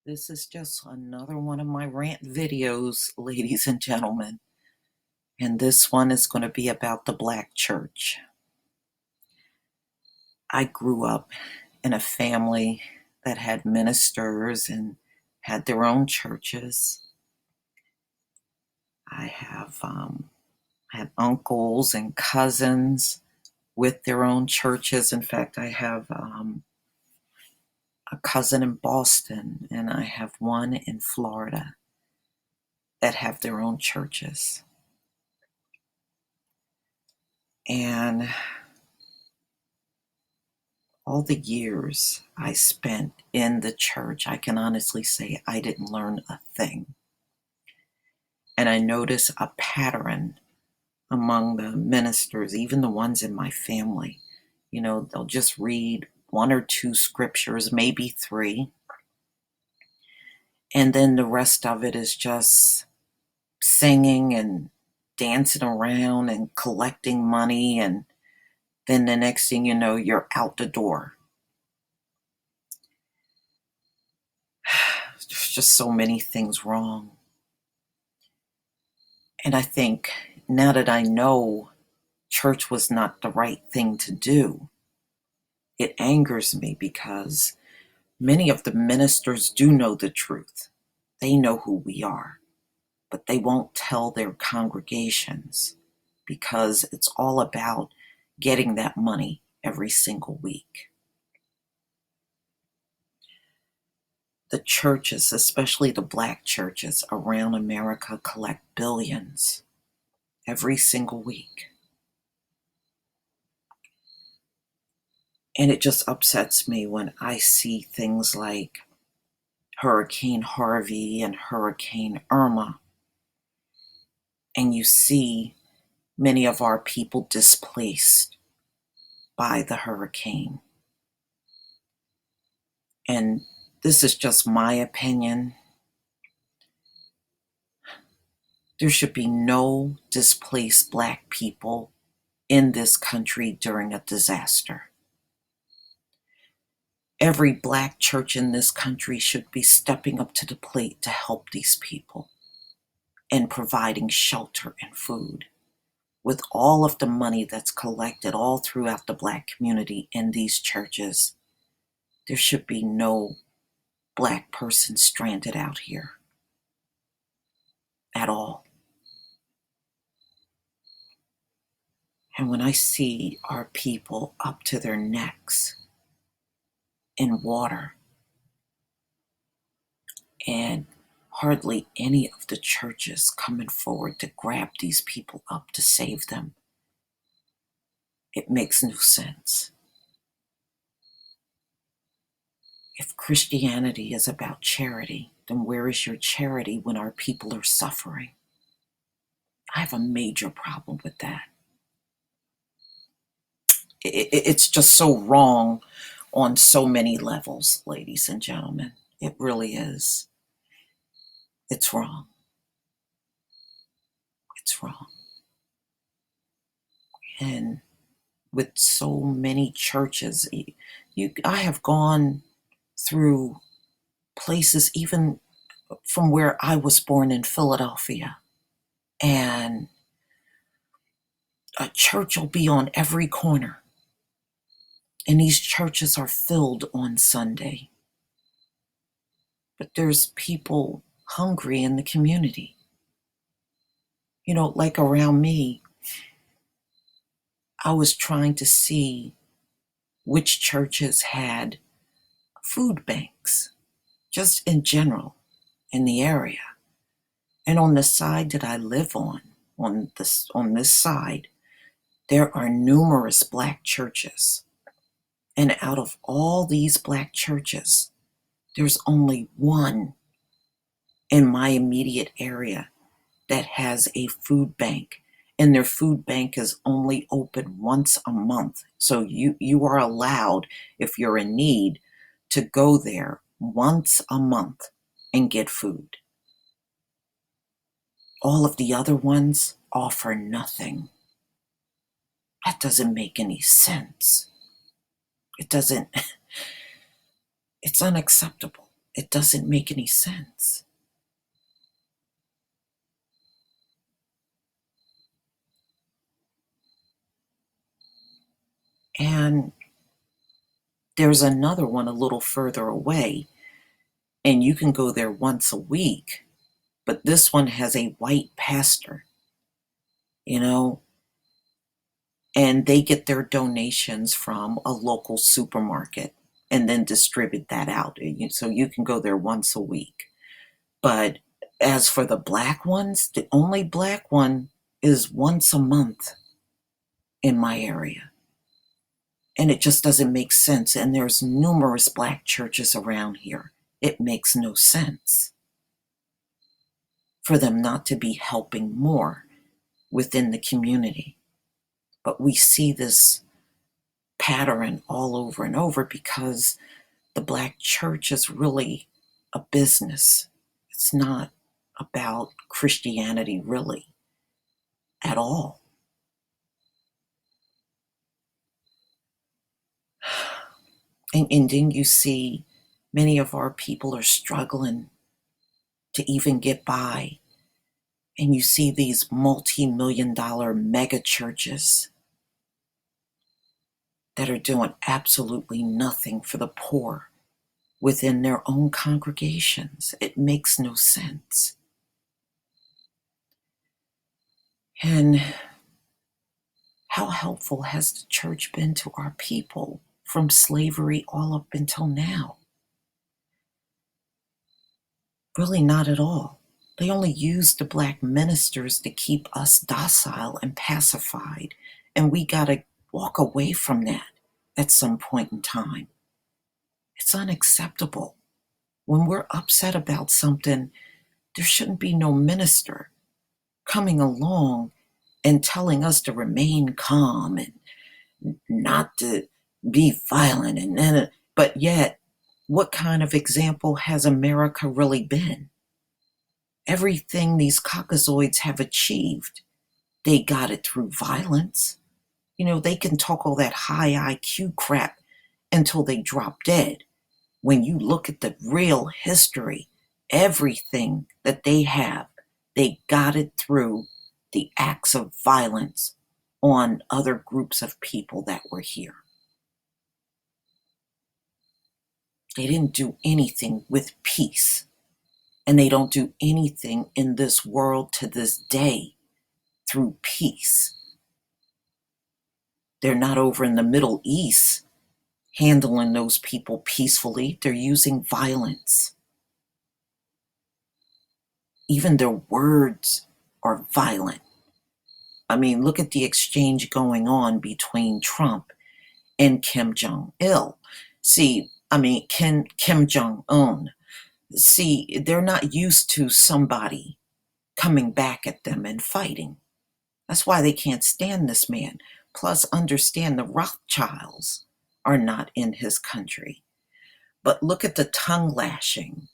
This is just another one of my rant videos, ladies and gentlemen. And this one is going to be about the Black church. I grew up in a family that had ministers and had their own churches. I had uncles and cousins with their own churches. In fact, I have a cousin in Boston and I have one in Florida that have their own churches. And all the years I spent in the church, I can honestly say I didn't learn a thing. And I notice a pattern among the ministers, even the ones in my family. They'll just read one or two scriptures, maybe three. And then the rest of it is just singing and dancing around and collecting money. And then the next thing you know, you're out the door. There's just so many things wrong. And I think now that I know church was not the right thing to do, it angers me because many of the ministers do know the truth. They know who we are, but they won't tell their congregations because it's all about getting that money every single week. The churches, especially the Black churches around America, collect billions every single week. And it just upsets me when I see things like Hurricane Harvey and Hurricane Irma, and you see many of our people displaced by the hurricane. And this is just my opinion. There should be no displaced Black people in this country during a disaster. Every Black church in this country should be stepping up to the plate to help these people and providing shelter and food. With all of the money that's collected all throughout the Black community in these churches, there should be no Black person stranded out here at all. And when I see our people up to their necks in water and hardly any of the churches coming forward to grab these people up to save them, it makes no sense. If Christianity is about charity, then where is your charity when our people are suffering? I have a major problem with that. It's just so wrong on so many levels, ladies and gentlemen. It really is. It's wrong. It's wrong. And with so many churches, I have gone through places even from where I was born in Philadelphia, and a church will be on every corner, and these churches are filled on Sunday. But there's people hungry in the community. Like around me, I was trying to see which churches had food banks, just in general, in the area. And on the side that I live on this side, there are numerous Black churches. And out of all these Black churches, there's only one in my immediate area that has a food bank. And their food bank is only open once a month. So you are allowed, if you're in need, to go there once a month and get food. All of the other ones offer nothing. That doesn't make any sense. It doesn't, it's unacceptable. It doesn't make any sense. And there's another one a little further away, and you can go there once a week, but this one has a white pastor, you know, and they get their donations from a local supermarket and then distribute that out. So you can go there once a week. But as for the black ones, the only black one is once a month in my area. And it just doesn't make sense. And there's numerous black churches around here. It makes no sense for them not to be helping more within the community. But we see this pattern all over and over because the black church is really a business. It's not about Christianity really at all. And then you see many of our people are struggling to even get by. And you see these multi-million-dollar mega churches that are doing absolutely nothing for the poor within their own congregations. It makes no sense. And how helpful has the church been to our people from slavery all up until now? Really not at all. They only used the black ministers to keep us docile and pacified, and we got to walk away from that at some point in time. It's unacceptable. When we're upset about something, there shouldn't be no minister coming along and telling us to remain calm and not to be violent. But yet, what kind of example has America really been? Everything these caucasoids have achieved, they got it through violence. They can talk all that high IQ crap until they drop dead. When you look at the real history, everything that they have, they got it through the acts of violence on other groups of people that were here. They didn't do anything with peace. And they don't do anything in this world to this day through peace. They're not over in the Middle East handling those people peacefully. They're using violence. Even their words are violent. I mean, look at the exchange going on between Trump and Kim Jong-il. Kim Jong-un. See, they're not used to somebody coming back at them and fighting. That's why they can't stand this man. Plus, understand the Rothschilds are not in his country. But look at the tongue lashing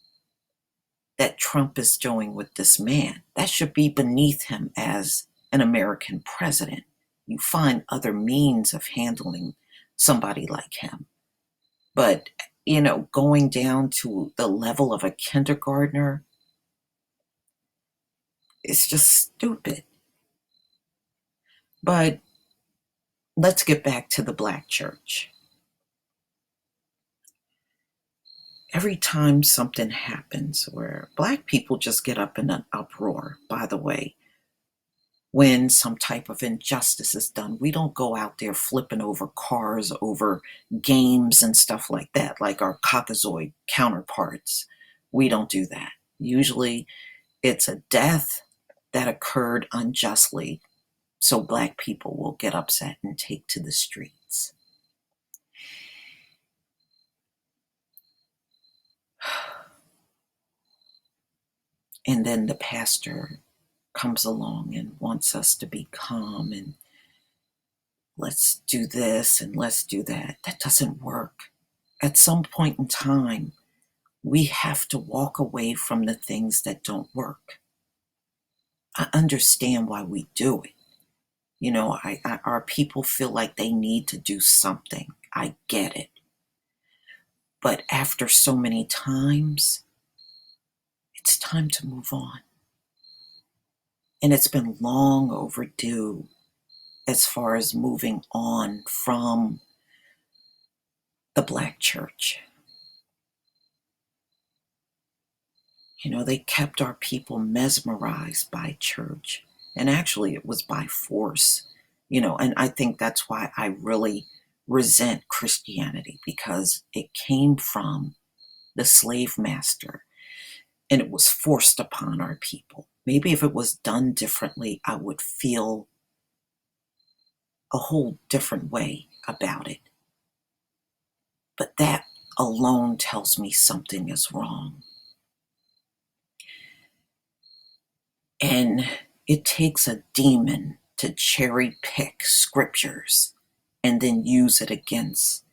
that Trump is doing with this man. That should be beneath him as an American president. You find other means of handling somebody like him. But, going down to the level of a kindergartner, it's just stupid. But let's get back to the black church. Every time something happens where black people just get up in an uproar, by the way, when some type of injustice is done, we don't go out there flipping over cars over games and stuff like that, like our Caucasoid counterparts. We don't do that. Usually it's a death that occurred unjustly, so black people will get upset and take to the streets. And then the pastor comes along and wants us to be calm and let's do this and let's do that. That doesn't work. At some point in time, we have to walk away from the things that don't work. I understand why we do it. Our people feel like they need to do something. I get it. But after so many times, it's time to move on. And it's been long overdue as far as moving on from the Black church. You know, they kept our people mesmerized by church. And actually, it was by force, you know, and I think that's why I really resent Christianity, because it came from the slave master and it was forced upon our people. Maybe if it was done differently, I would feel a whole different way about it. But that alone tells me something is wrong. And it takes a demon to cherry pick scriptures and then use it against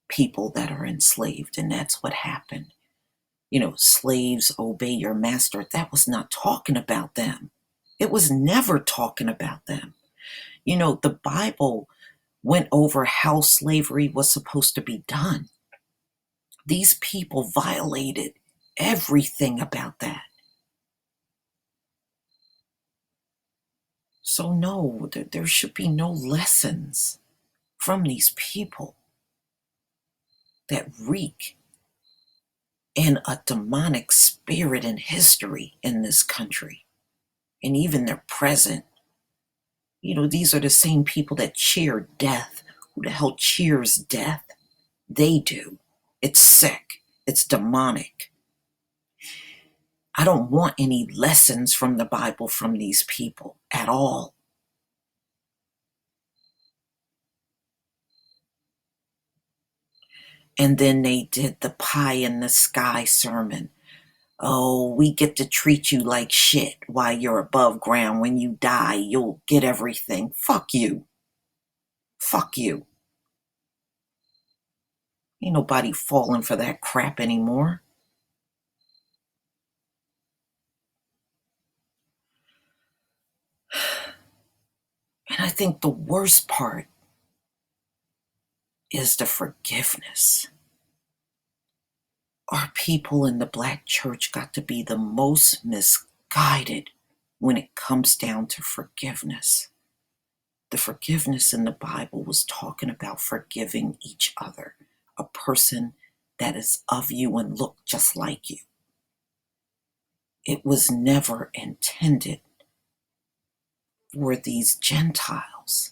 people that are enslaved. And that's what happened. You know, slaves, obey your master. That was not talking about them. It was never talking about them. You know, the Bible went over how slavery was supposed to be done. These people violated everything about that. So, no, there should be no lessons from these people that reek in a demonic spirit and history in this country, and even their present. You know, these are the same people that cheer death. Who the hell cheers death? They do. It's sick. It's demonic. I don't want any lessons from the Bible from these people at all. And then they did the pie in the sky sermon. Oh, we get to treat you like shit while you're above ground. When you die, you'll get everything. Fuck you. Fuck you. Ain't nobody falling for that crap anymore. And I think the worst part is the forgiveness. Our people in the Black church got to be the most misguided when it comes down to forgiveness. The forgiveness in the Bible was talking about forgiving each other, a person that is of you and look just like you. It was never intended for these Gentiles.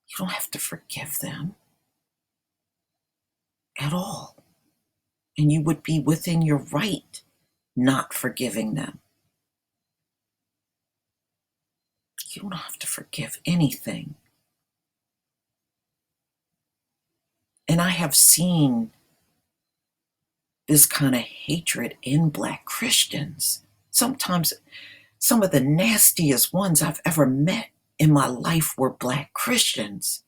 You don't have to forgive them at all. And you would be within your right not forgiving them. You don't have to forgive anything. And I have seen this kind of hatred in Black Christians. Sometimes some of the nastiest ones I've ever met in my life were Black Christians.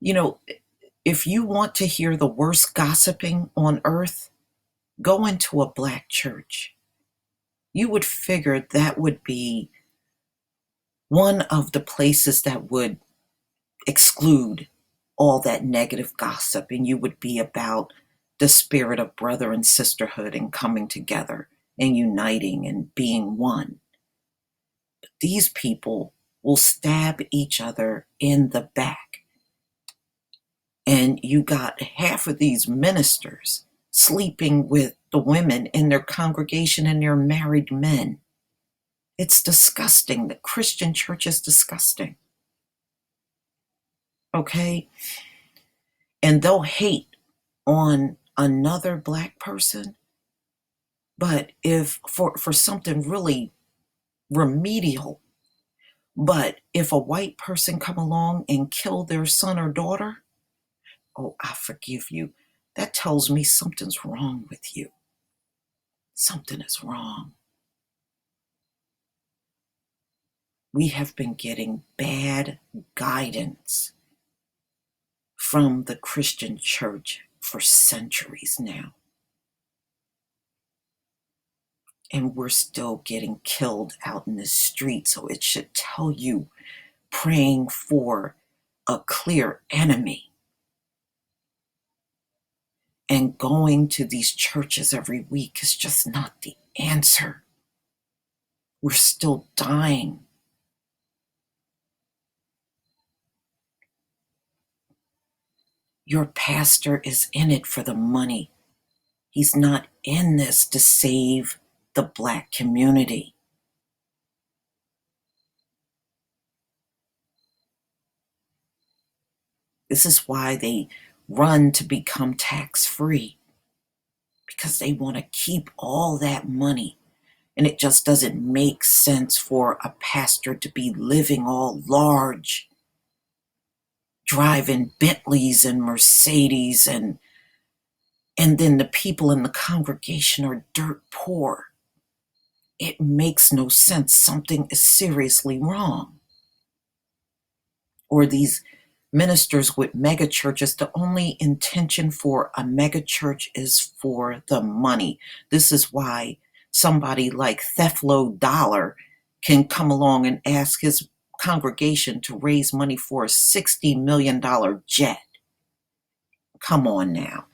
You know, if you want to hear the worst gossiping on earth, go into a Black church. You would figure that would be one of the places that would exclude all that negative gossip, and you would be about the spirit of brother and sisterhood and coming together and uniting and being one. But these people will stab each other in the back. And you got half of these ministers sleeping with the women in their congregation and their married men. It's disgusting. The Christian church is disgusting. Okay? And they'll hate on another Black person, but if for something really remedial, but if a white person come along and kill their son or daughter, oh, I forgive you. That tells me something's wrong with you. Something is wrong. We have been getting bad guidance from the Christian church for centuries now. And we're still getting killed out in the street. So it should tell you praying for a clear enemy. And going to these churches every week is just not the answer. We're still dying. Your pastor is in it for the money. He's not in this to save the Black community. This is why they run to become tax-free, because they want to keep all that money. And it just doesn't make sense for a pastor to be living all large, driving Bentleys and Mercedes, and then the people in the congregation are dirt poor. It makes no sense. Something is seriously wrong. Or these ministers with mega churches, the only intention for a mega church is for the money. This is why somebody like Theflo Dollar can come along and ask his congregation to raise money for a $60 million jet. Come on now.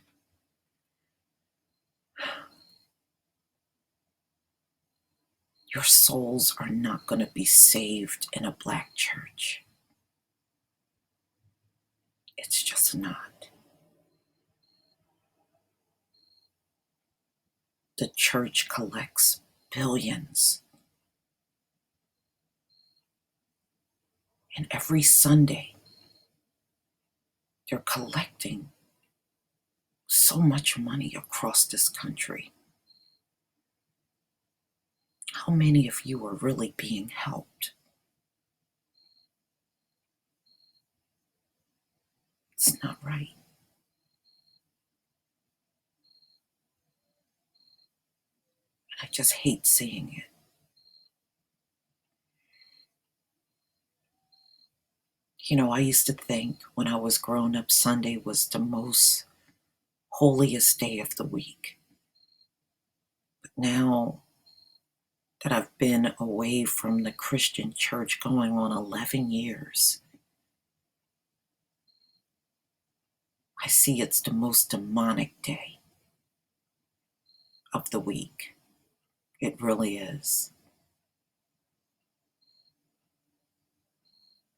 Your souls are not going to be saved in a Black church. It's just not. The church collects billions. And every Sunday, they're collecting so much money across this country. How many of you are really being helped? It's not right. I just hate seeing it. You know, I used to think when I was growing up, Sunday was the most holiest day of the week. But now that I've been away from the Christian church going on 11 years, I see it's the most demonic day of the week. It really is.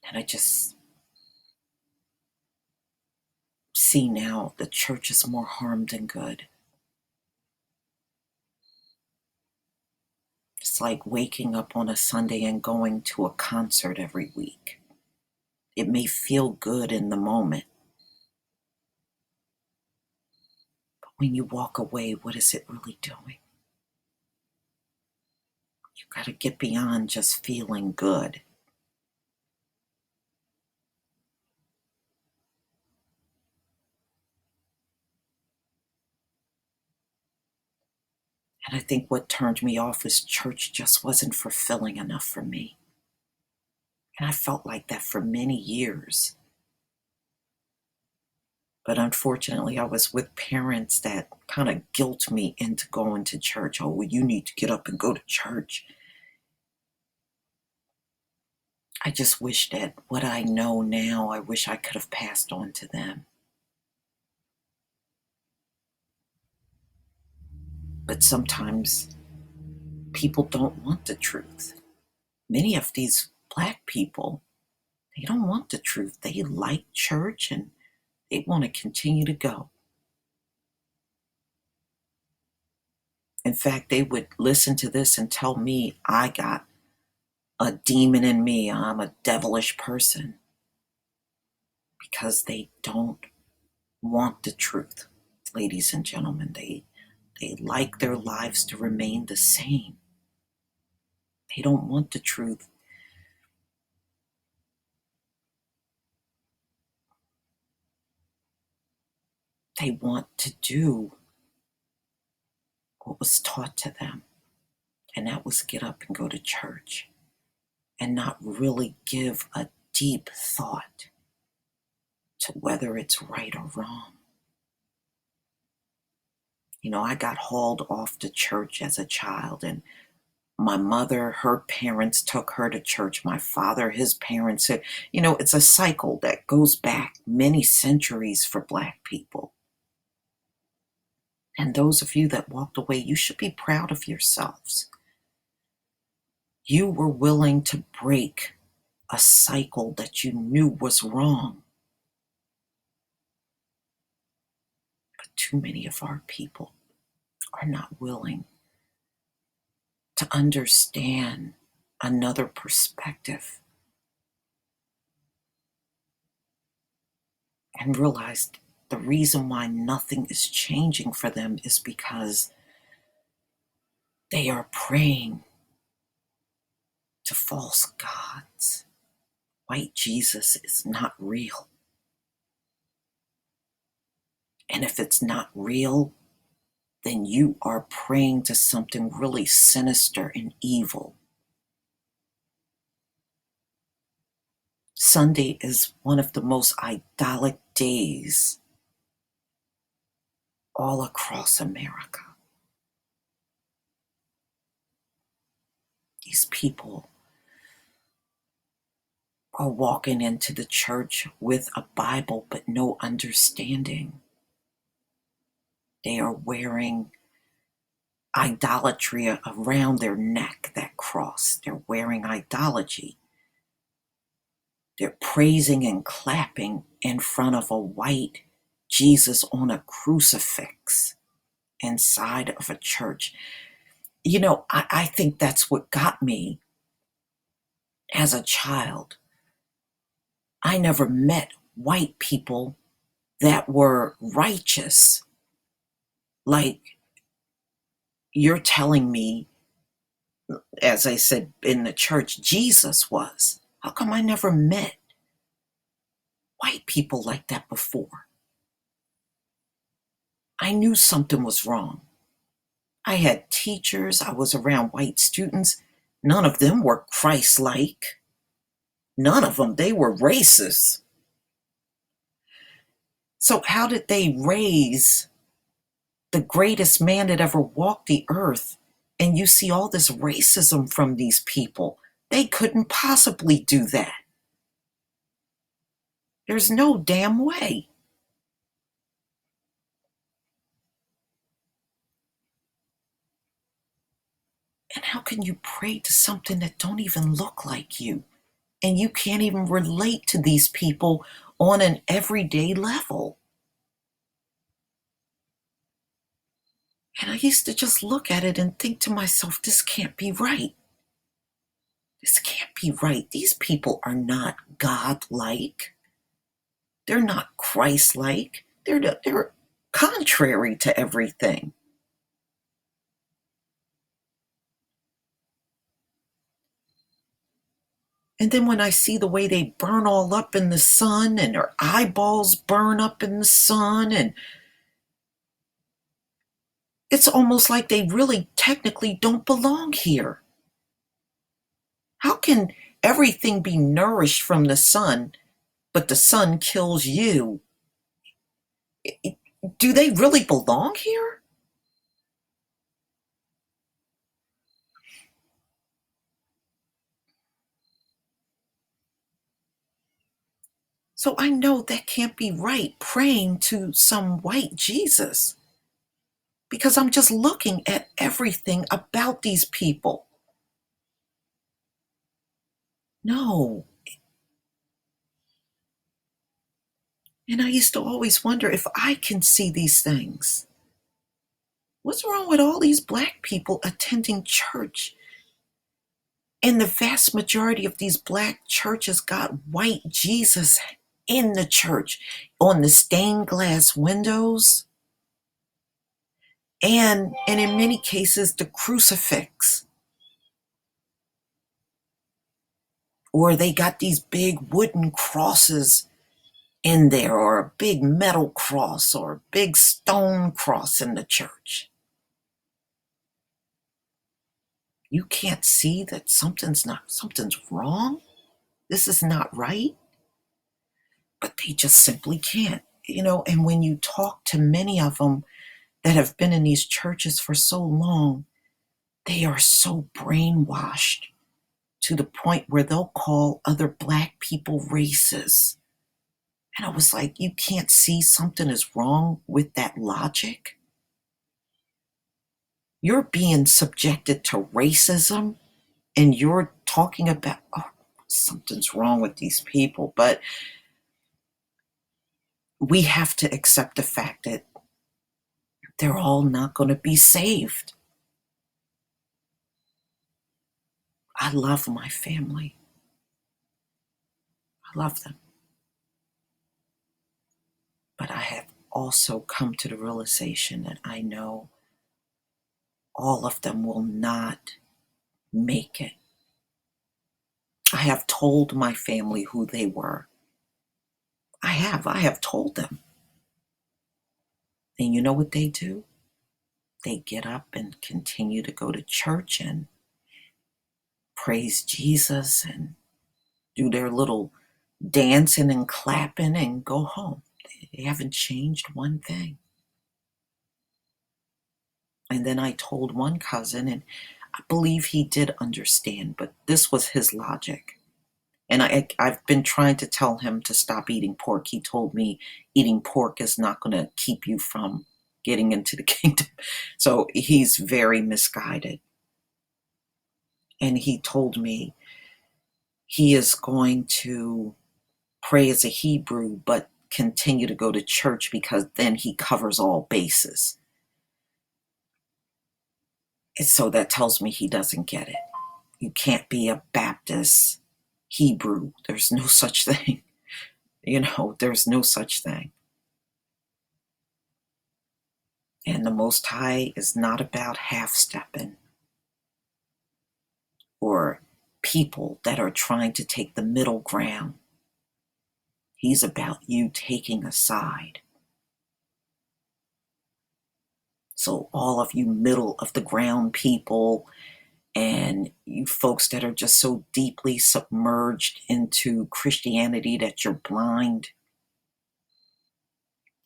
And I just see now the church is more harm than good. It's like waking up on a Sunday and going to a concert every week. It may feel good in the moment, but when you walk away, what is it really doing? You got to get beyond just feeling good. And I think what turned me off is church just wasn't fulfilling enough for me. And I felt like that for many years. But unfortunately, I was with parents that kind of guilt me into going to church. Oh, well, you need to get up and go to church. I just wish that what I know now, I wish I could have passed on to them. But sometimes people don't want the truth. Many of these Black people, they don't want the truth. They like church and they want to continue to go. In fact, they would listen to this and tell me I got a demon in me. I'm a devilish person because they don't want the truth. Ladies and gentlemen, they like their lives to remain the same. They don't want the truth. They want to do what was taught to them, and that was get up and go to church and not really give a deep thought to whether it's right or wrong. You know, I got hauled off to church as a child, and my mother, her parents took her to church. My father, his parents said, you know, it's a cycle that goes back many centuries for Black people. And those of you that walked away, you should be proud of yourselves. You were willing to break a cycle that you knew was wrong. But too many of our people are not willing to understand another perspective and realize the reason why nothing is changing for them is because they are praying to false gods. White Jesus is not real. And if it's not real, then you are praying to something really sinister and evil. Sunday is one of the most idyllic days all across America. These people are walking into the church with a Bible but no understanding. They are wearing idolatry around their neck, that cross. They're wearing idolatry. They're praising and clapping in front of a white Jesus on a crucifix inside of a church. You know, I think that's what got me as a child. I never met white people that were righteous like you're telling me, as I said in the church, Jesus was. How come I never met white people like that before? I knew something was wrong. I had teachers, I was around white students. None of them were Christ-like. None of them, they were racist. So how did they raise the greatest man that ever walked the earth? And you see all this racism from these people. They couldn't possibly do that. There's no damn way. And how can you pray to something that don't even look like you? And you can't even relate to these people on an everyday level. And I used to just look at it and think to myself, this can't be right. This can't be right. These people are not God-like. They're not Christ-like. They're contrary to everything. And then when I see the way they burn all up in the sun and their eyeballs burn up in the sun, and it's almost like they really technically don't belong here. How can everything be nourished from the sun, but the sun kills you? Do they really belong here? So I know that can't be right, praying to some white Jesus, because I'm just looking at everything about these people. No. And I used to always wonder, if I can see these things, what's wrong with all these black people attending church? And the vast majority of these black churches got white Jesus in the church, on the stained glass windows, and in many cases, the crucifix. Or they got these big wooden crosses in there, or a big metal cross, or a big stone cross in the church. You can't see that something's wrong? This is not right? But they just simply can't. And when you talk to many of them that have been in these churches for so long, they are so brainwashed to the point where they'll call other black people racist. And I was like, you can't see something is wrong with that logic? You're being subjected to racism and you're talking about, oh, something's wrong with these people. But we have to accept the fact that they're all not going to be saved. I love my family. I love them. But I have also come to the realization that I know all of them will not make it. I have told my family who they were. I have told them. And you know what they do? They get up and continue to go to church and praise Jesus and do their little dancing and clapping and go home. They haven't changed one thing. And then I told one cousin, and I believe he did understand, but this was his logic. And I've been trying to tell him to stop eating pork. He told me eating pork is not going to keep you from getting into the kingdom. So he's very misguided. And he told me he is going to pray as a Hebrew, but continue to go to church because then he covers all bases. And so that tells me he doesn't get it. You can't be a Baptist Hebrew. There's no such thing. There's no such thing. And the Most High is not about half-stepping or people that are trying to take the middle ground. He's about you taking a side. So all of you middle of the ground people and you folks that are just so deeply submerged into Christianity that you're blind,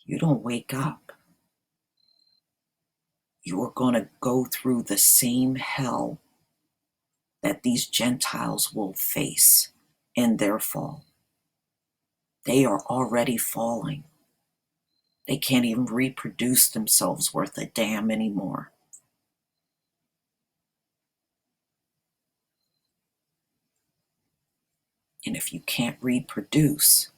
you don't wake up. You are going to go through the same hell that these Gentiles will face in their fall. They are already falling. They can't even reproduce themselves worth a damn anymore. And if you can't reproduce,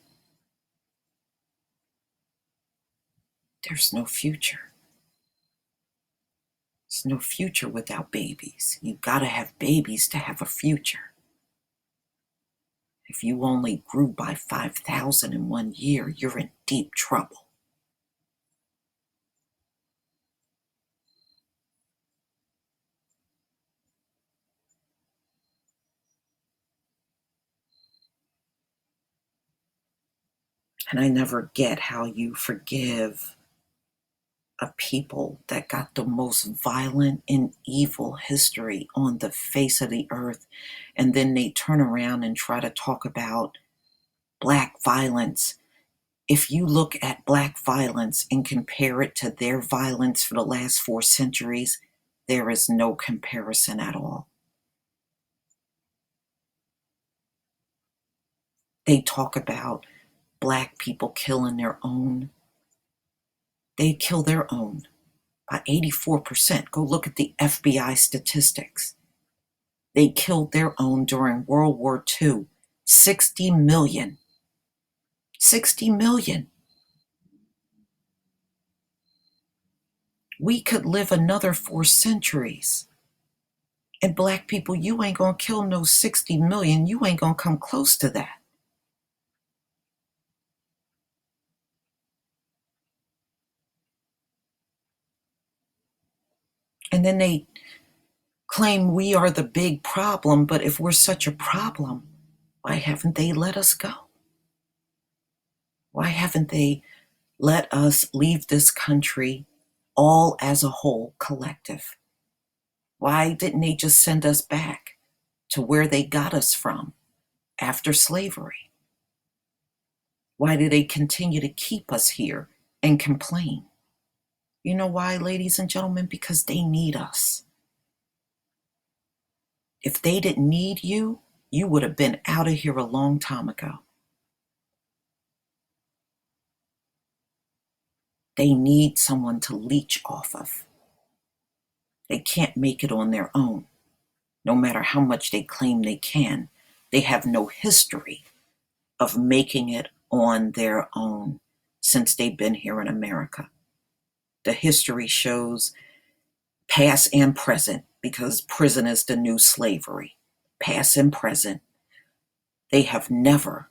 there's no future. There's no future without babies. You gotta have babies to have a future. If you only grew by 5,000 in 1 year, you're in deep trouble. And I never get how you forgive a people that got the most violent and evil history on the face of the earth, and then they turn around and try to talk about Black violence. If you look at Black violence and compare it to their violence for the last 4 centuries, there is no comparison at all. They talk about Black people killing their own. They kill their own by 84%. Go look at the FBI statistics. They killed their own during World War II. 60 million. 60 million. We could live another 4 centuries. And Black people, you ain't gonna kill no 60 million. You ain't gonna come close to that. And then they claim we are the big problem, but if we're such a problem, why haven't they let us go? Why haven't they let us leave this country all as a whole collective? Why didn't they just send us back to where they got us from after slavery? Why do they continue to keep us here and complain? You know why, ladies and gentlemen? Because they need us. If they didn't need you, you would have been out of here a long time ago. They need someone to leech off of. They can't make it on their own, no matter how much they claim they can. They have no history of making it on their own since they've been here in America. The history shows past and present, because prison is the new slavery. Past and present, they have never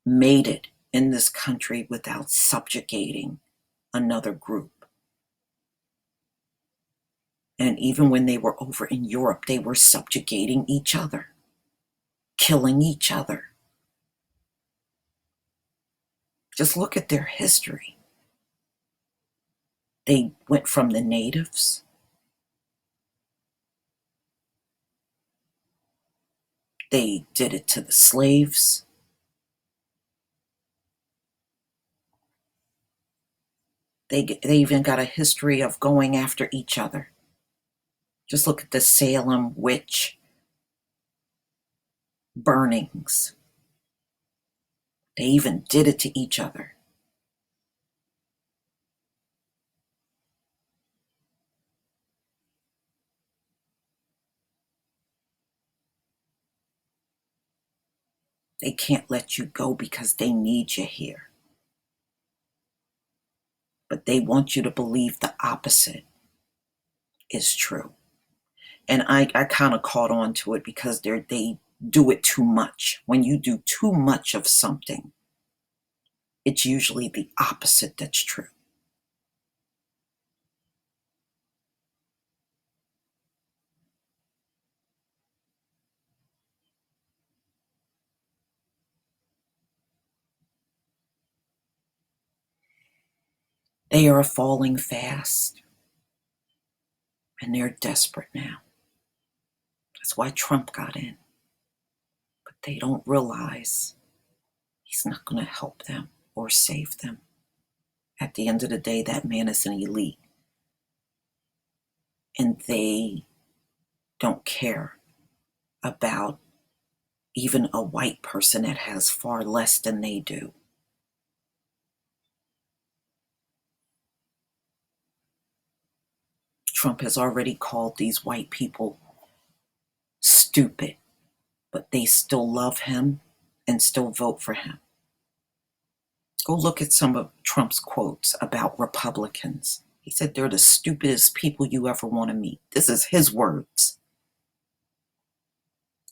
made it in this country without subjugating another group. And even when they were over in Europe, they were subjugating each other, killing each other. Just look at their history. They went from the natives, they did it to the slaves, they even got a history of going after each other. Just look at the Salem witch burnings. They even did it to each other. They can't let you go because they need you here. But they want you to believe the opposite is true. And I kind of caught on to it because they do it too much. When you do too much of something, it's usually the opposite that's true. They are falling fast, and they're desperate now. That's why Trump got in. But they don't realize he's not going to help them or save them. At the end of the day, that man is an elite. And they don't care about even a white person that has far less than they do. Trump has already called these white people stupid, but they still love him and still vote for him. Go look at some of Trump's quotes about Republicans. He said they're the stupidest people you ever want to meet. This is his words.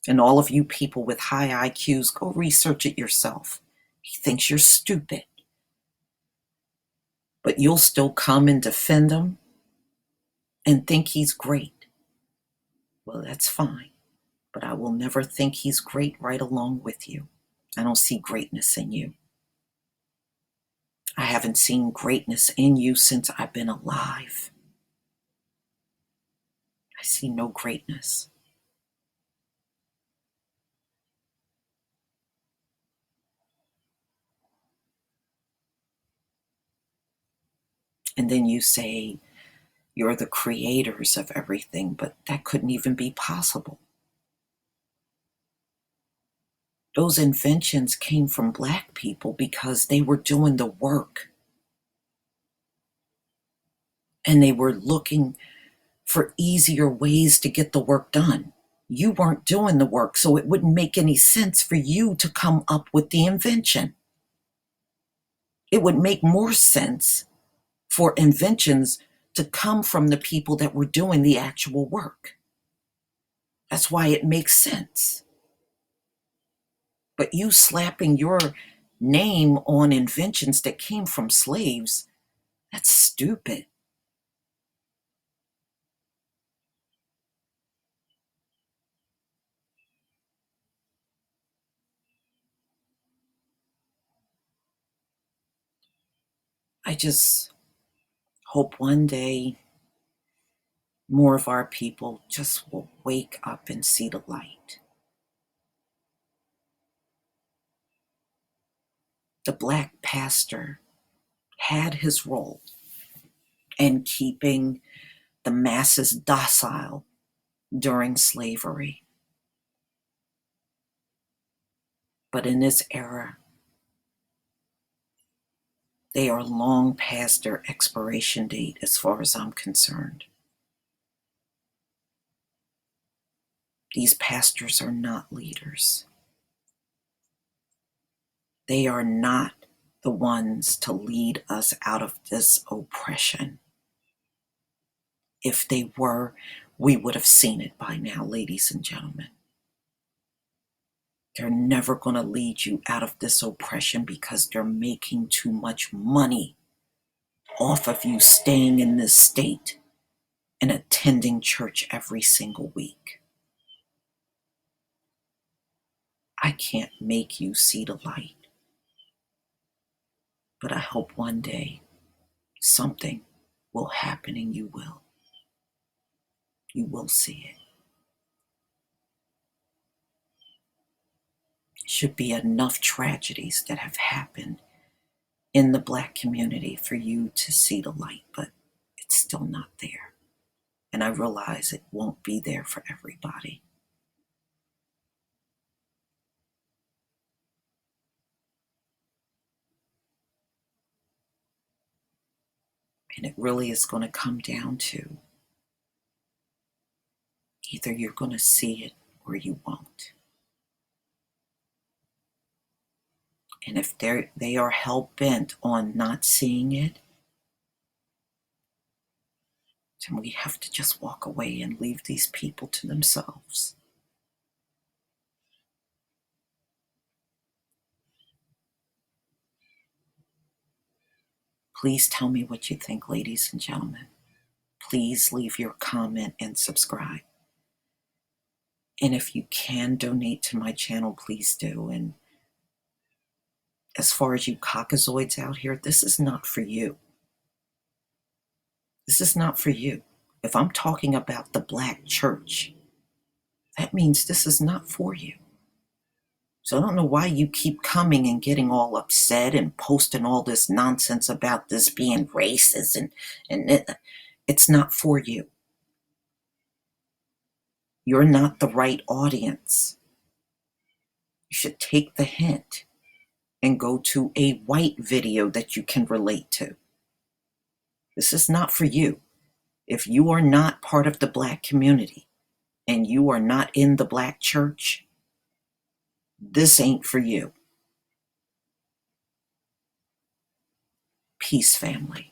And all of you people with high IQs, go research it yourself. He thinks you're stupid. But you'll still come and defend him and think he's great. Well, that's fine. But I will never think he's great right along with you. I don't see greatness in you. I haven't seen greatness in you since I've been alive. I see no greatness. And then you say you're the creators of everything, but that couldn't even be possible. Those inventions came from Black people because they were doing the work. And they were looking for easier ways to get the work done. You weren't doing the work, so it wouldn't make any sense for you to come up with the invention. It would make more sense for inventions to come from the people that were doing the actual work. That's why it makes sense. But you slapping your name on inventions that came from slaves, that's stupid. I just hope one day more of our people just will wake up and see the light. The Black pastor had his role in keeping the masses docile during slavery. But in this era, they are long past their expiration date as far as I'm concerned. These pastors are not leaders. They are not the ones to lead us out of this oppression. If they were, we would have seen it by now, ladies and gentlemen. They're never going to lead you out of this oppression because they're making too much money off of you staying in this state and attending church every single week. I can't make you see the light, but I hope one day something will happen and you will. You will see it. Should be enough tragedies that have happened in the Black community for you to see the light, but it's still not there. And I realize it won't be there for everybody. And it really is going to come down to either you're going to see it or you won't. And if they are hell-bent on not seeing it, then we have to just walk away and leave these people to themselves. Please tell me what you think, ladies and gentlemen. Please leave your comment and subscribe. And if you can donate to my channel, please do. And as far as you caucasoids out here, this is not for you. This is not for you. If I'm talking about the Black church, that means this is not for you. So I don't know why you keep coming and getting all upset and posting all this nonsense about this being racist and it's not for you. You're not the right audience. You should take the hint and go to a white video that you can relate to. This is not for you. If you are not part of the Black community and you are not in the Black church, this ain't for you. Peace, family.